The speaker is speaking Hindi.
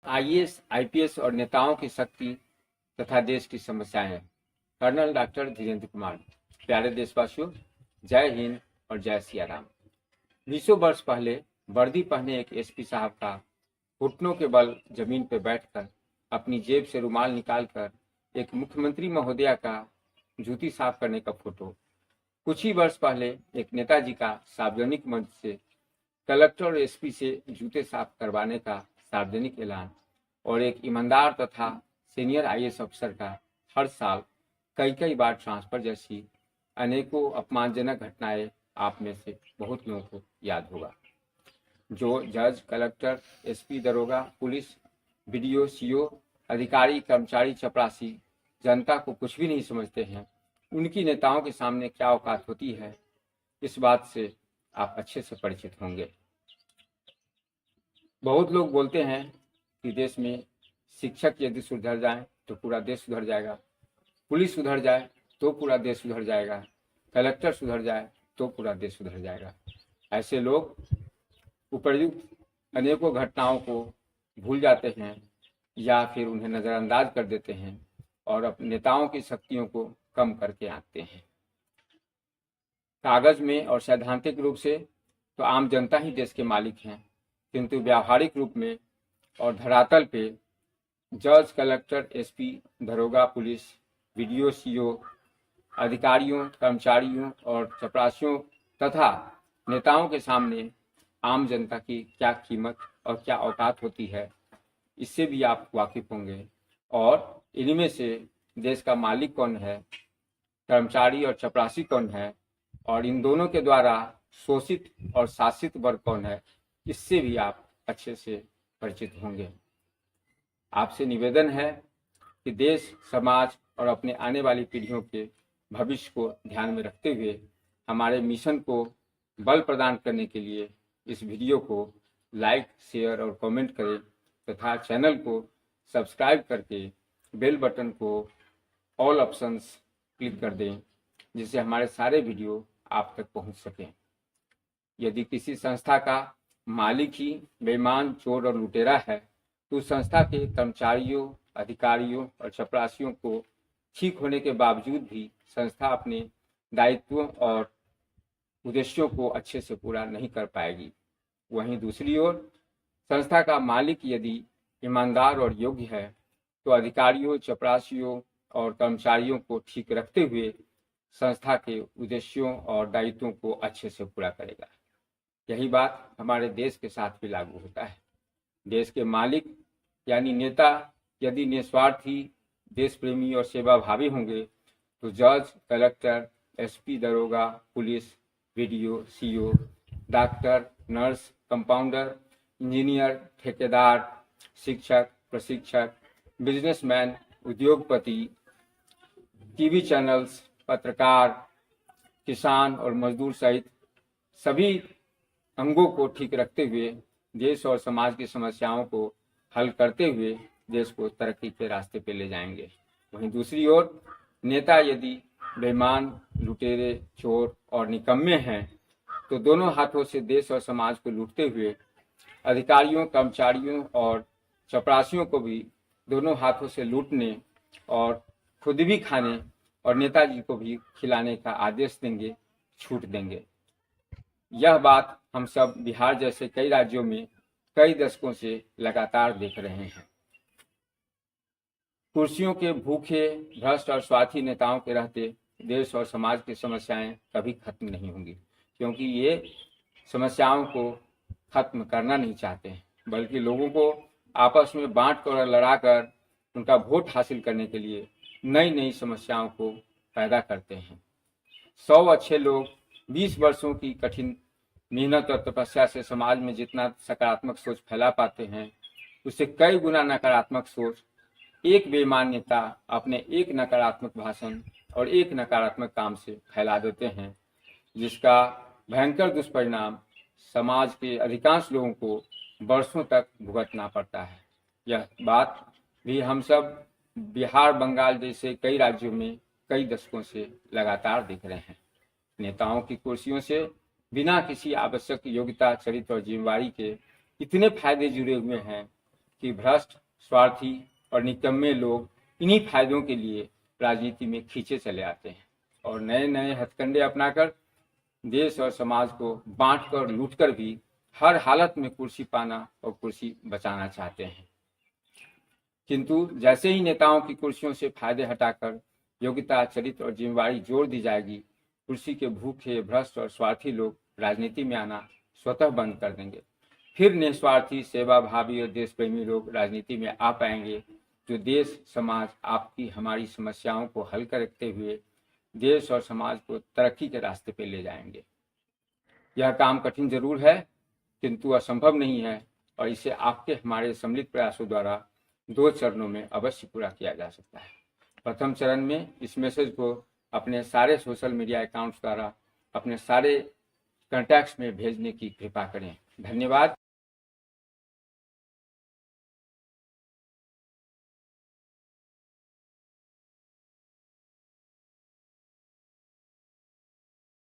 आईएएस, आईपीएस और नेताओं की शक्ति तथा देश की समस्याएं। Colonel doctor Dhirendra Kumar. प्यारे देशवासियों, जय हिंद और जय सिया राम। 20 वर्ष पहले वर्दी पहने एक एसपी साहब का घुटनों के बल जमीन पर बैठकर अपनी जेब से रुमाल निकालकर एक मुख्यमंत्री महोदया का जूती साफ करने का फोटो, कुछ ही वर्ष पहले एक नेताजी का सार्वजनिक मंच से कलेक्टर और एसपी से जूते साफ करवाने का सार्वजनिक ऐलान और एक ईमानदार तथा सीनियर आईएएस अफसर का हर साल कई बार ट्रांसफर जैसी अनेकों अपमानजनक घटनाएं आप में से बहुत लोगों को याद होगा। जो जज, कलेक्टर, एसपी, दरोगा, पुलिस, बीडीओ, सीओ, अधिकारी, कर्मचारी, चपरासी जनता को कुछ भी नहीं समझते हैं, उनकी नेताओं के सामने क्या औकात होती है, इस बात से आप अच्छे से परिचित होंगे। बहुत लोग बोलते हैं कि देश में शिक्षक यदि सुधर जाए तो पूरा देश सुधर जाएगा, पुलिस सुधर जाए तो पूरा देश सुधर जाएगा, कलेक्टर सुधर जाए तो पूरा देश सुधर जाएगा। ऐसे लोग उपर्युक्त अनेकों घटनाओं को भूल जाते हैं या फिर उन्हें नज़रअंदाज कर देते हैं और अपने नेताओं की शक्तियों को कम करके आंकते हैं। कागज में और सैद्धांतिक रूप से तो आम जनता ही देश के मालिक हैं, किंतु व्यावहारिक रूप में और धरातल पे जज, कलेक्टर, एसपी, दरोगा, पुलिस, बीडीओ, सीओ, अधिकारियों, कर्मचारियों और चपरासियों तथा नेताओं के सामने आम जनता की क्या कीमत और क्या औकात होती है, इससे भी आप वाकिफ होंगे। और इनमें से देश का मालिक कौन है, कर्मचारी और चपरासी कौन है, और इन दोनों के द्वारा शोषित और शासित वर्ग कौन है, इससे भी आप अच्छे से परिचित होंगे। आपसे निवेदन है कि देश, समाज और अपने आने वाली पीढ़ियों के भविष्य को ध्यान में रखते हुए हमारे मिशन को बल प्रदान करने के लिए इस वीडियो को लाइक, शेयर और कमेंट करें तथा चैनल को सब्सक्राइब करके बेल बटन को ऑल ऑप्शंस क्लिक कर दें, जिससे हमारे सारे वीडियो आप तक पहुंच सकें। यदि किसी संस्था का मालिक ही बेईमान, चोर और लुटेरा है तो उस संस्था के कर्मचारियों, अधिकारियों और चपरासियों को ठीक होने के बावजूद भी संस्था अपने दायित्वों और उद्देश्यों को अच्छे से पूरा नहीं कर पाएगी। वहीं दूसरी ओर संस्था का मालिक यदि ईमानदार और योग्य है तो अधिकारियों, चपरासियों और कर्मचारियों को ठीक रखते हुए संस्था के उद्देश्यों और दायित्वों को अच्छे से पूरा करेगा। यही बात हमारे देश के साथ भी लागू होता है। देश के मालिक यानी नेता यदि निस्वार्थी, देश प्रेमी और सेवाभावी होंगे तो जज, कलेक्टर, एसपी, दरोगा, police, BDO, CO, doctor, nurse, compounder, engineer, ठेकेदार, शिक्षक, प्रशिक्षक, बिजनेसमैन, उद्योगपति, टीवी चैनल्स, पत्रकार, किसान और मजदूर सहित सभी अंगों को ठीक रखते हुए देश और समाज की समस्याओं को हल करते हुए देश को तरक्की के रास्ते पे ले जाएंगे। वहीं दूसरी ओर नेता यदि बेईमान, लुटेरे, चोर और निकम्मे हैं तो दोनों हाथों से देश और समाज को लूटते हुए अधिकारियों, कर्मचारियों और चपरासियों को भी दोनों हाथों से लूटने और खुद भी खाने और नेताजी को भी खिलाने का आदेश देंगे, छूट देंगे। यह बात हम सब बिहार जैसे कई राज्यों में कई दशकों से लगातार देख रहे हैं। कुर्सियों के भूखे, भ्रष्ट और स्वार्थी नेताओं के रहते देश और समाज की समस्याएं कभी खत्म नहीं होंगी, क्योंकि ये समस्याओं को खत्म करना नहीं चाहते हैं, बल्कि लोगों को आपस में बांट कर और लड़ाकर उनका वोट हासिल करने के लिए नई नई समस्याओं को पैदा करते हैं। 100 अच्छे लोग 20 वर्षों की कठिन मेहनत और तपस्या से समाज में जितना सकारात्मक सोच फैला पाते हैं, उससे कई गुना नकारात्मक सोच एक बेईमान नेता अपने एक नकारात्मक भाषण और एक नकारात्मक काम से फैला देते हैं, जिसका भयंकर दुष्परिणाम समाज के अधिकांश लोगों को वर्षों तक भुगतना पड़ता है। यह बात भी हम सब बिहार, बंगाल जैसे कई राज्यों में कई दशकों से लगातार देख रहे हैं। नेताओं की कुर्सियों से बिना किसी आवश्यक योग्यता, चरित्र और जिम्मेवारी के इतने फायदे जुड़े हुए हैं कि भ्रष्ट, स्वार्थी और निकम्मे लोग इन्हीं फायदों के लिए राजनीति में खींचे चले आते हैं और नए नए हथकंडे अपनाकर देश और समाज को बांटकर लूटकर भी हर हालत में कुर्सी पाना और कुर्सी बचाना चाहते हैं। किंतु जैसे ही नेताओं की कुर्सियों से फायदे हटाकर योग्यता, चरित्र और जिम्मेवारी जोड़ दी जाएगी, कुर्सी के भूखे, भ्रष्ट और स्वार्थी लोग राजनीति में आना स्वतः बंद कर देंगे। फिर निस्वार्थी, सेवाभावी और देश प्रेमी लोग राजनीति में आ पाएंगे, जो देश, समाज, आपकी, हमारी समस्याओं को हल करते हुए देश और समाज को तरक्की के रास्ते पर ले जाएंगे। यह काम कठिन जरूर है, किंतु असंभव नहीं है और इसे आपके हमारे सम्मिलित प्रयासों द्वारा 2 चरणों में अवश्य पूरा किया जा सकता है। प्रथम चरण में इस मैसेज को अपने सारे सोशल मीडिया अकाउंट्स द्वारा अपने सारे कॉन्टैक्ट्स में भेजने की कृपा करें। धन्यवाद।